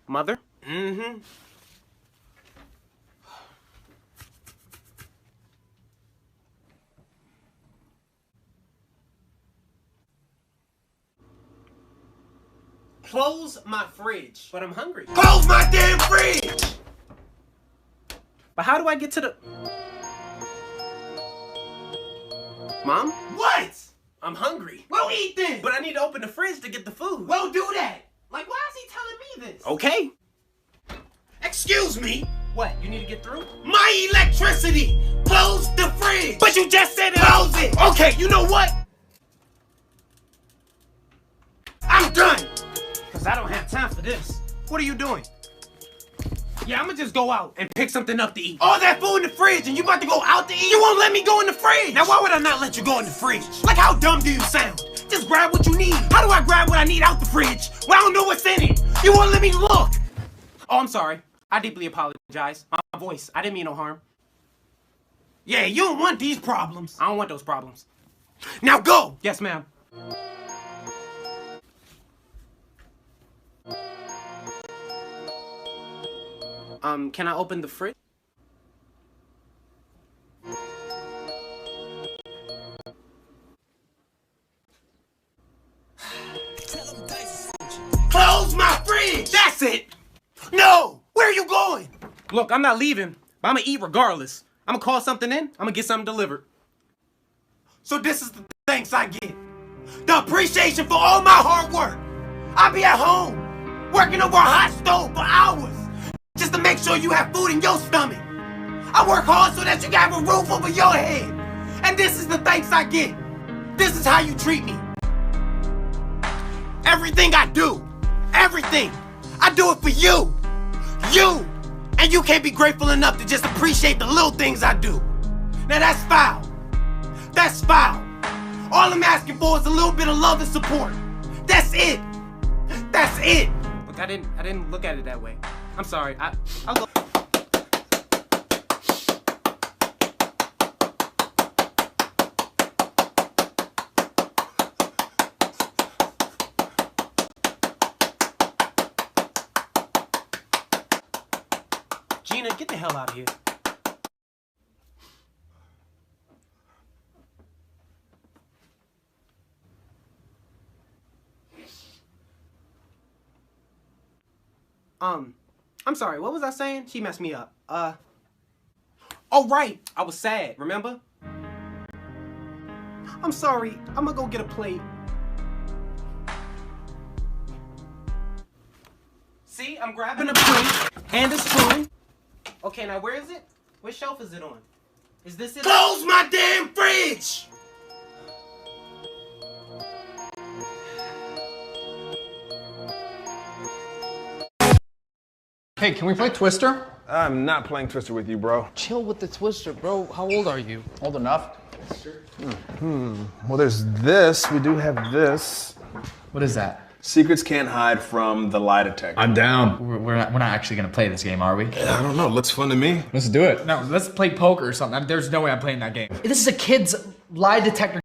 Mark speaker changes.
Speaker 1: Mother?
Speaker 2: Mm-hmm.
Speaker 1: Close my fridge.
Speaker 2: But I'm hungry.
Speaker 1: Close my damn fridge!
Speaker 2: But how do I get to the... Mom?
Speaker 1: What?
Speaker 2: I'm hungry.
Speaker 1: Well, eat then.
Speaker 2: But I need to open the fridge to get the food.
Speaker 1: Well, do that. Like, why is he telling me this?
Speaker 2: Okay.
Speaker 1: Excuse me.
Speaker 2: What, you need to get through?
Speaker 1: My electricity. Close the fridge.
Speaker 2: But you just said it.
Speaker 1: Close it. Okay, you know what? I'm done.
Speaker 2: Because I don't have time for this.
Speaker 1: What are you doing?
Speaker 2: Yeah, I'm gonna just go out and pick something up to eat.
Speaker 1: All that food in the fridge and you about to go out to eat? You won't let me go in the fridge. Now, why would I not let you go in the fridge? Like, how dumb do you sound? Just grab what you need. How do I grab what I need out the fridge when I don't know what's in it? You won't let me look.
Speaker 2: Oh, I'm sorry. I deeply apologize. My voice. I didn't mean no harm.
Speaker 1: Yeah, you don't want these problems.
Speaker 2: I don't want those problems.
Speaker 1: Now go.
Speaker 2: Yes, ma'am. Can I open the fridge?
Speaker 1: Close my fridge. That's it. No. Where are you going?
Speaker 2: Look, I'm not leaving, but I'm gonna eat regardless. I'm gonna call something in. I'm gonna get something delivered.
Speaker 1: So this is the thanks I get. The appreciation for all my hard work. I be at home, working over a hot stove for hours, just to make sure you have food in your stomach. I work hard so that you can have a roof over your head. And this is the thanks I get. This is how you treat me. Everything I do, everything, I do it for you. You. And you can't be grateful enough to just appreciate the little things I do. Now that's foul. That's foul. All I'm asking for is a little bit of love and support. That's it. That's it.
Speaker 2: Look, I didn't look at it that way. I'm sorry. I'll go. Gina, get the hell out of here. I'm sorry, what was I saying? She messed me up. Oh right, I was sad, remember? I'm sorry, I'm gonna go get a plate. See, I'm grabbing a plate and a spoon. Okay, now where is it? What shelf is it on? Is this it?
Speaker 1: Close my damn fridge!
Speaker 3: Hey, can we play Twister?
Speaker 4: I'm not playing Twister with you, bro.
Speaker 3: Chill with the Twister, bro. How old are you? Old enough?
Speaker 4: Well, there's this. We do have this.
Speaker 3: What is that?
Speaker 4: Secrets can't hide from the lie detector.
Speaker 5: I'm down.
Speaker 3: We're not actually gonna play this game, are we?
Speaker 5: I don't know. Looks fun to me.
Speaker 3: Let's do it. No, let's play poker or something. There's no way I'm playing that game. This is a kid's lie detector